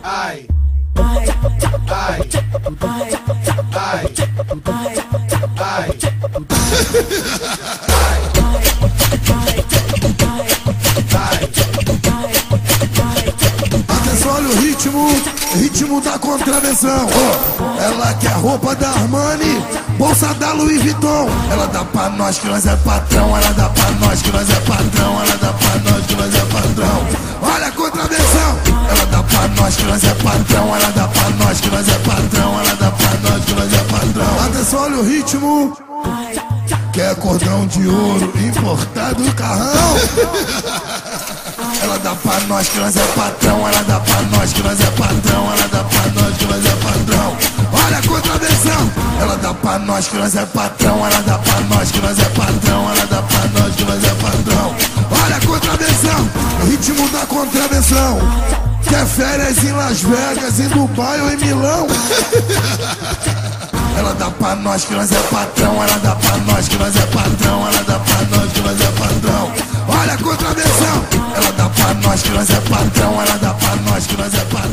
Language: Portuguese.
ai, ai, ai, ai. Atenção, olha o ritmo da contravenção. Ela quer roupa da Armani, bolsa da Louis Vuitton. Ela dá pra nós que nós é patrão, ela dá pra nós que nós é patrão, ela dá pra nós que nós é patrão. Olha a contravenção. Ela dá pra nós que nós é patrão, ela dá pra nós que nós é patrão, ela dá pra nós que nós é patrão. Atenção, olha o ritmo. Quer cordão de ouro importado do carrão. Ela dá pra nós que nós é patrão, ela dá pra nós que nós é patrão, ela dá pra nós que nós é patrão. Olha a contravenção. Ela dá pra nós que nós é patrão, ela dá pra nós que nós é patrão, ela dá pra nós que nós é patrão. Olha a contravenção, o ritmo da contravenção. Quer férias em Las Vegas, em Dubai ou em Milão. Ela dá pra nós que nós é patrão, ela dá pra nós que nós é patrão, ela dá pra nós que nós é patrão. Olha a contravenção. Ela dá pra nós que nós é patrão, ela dá pra nós que nós é patrão.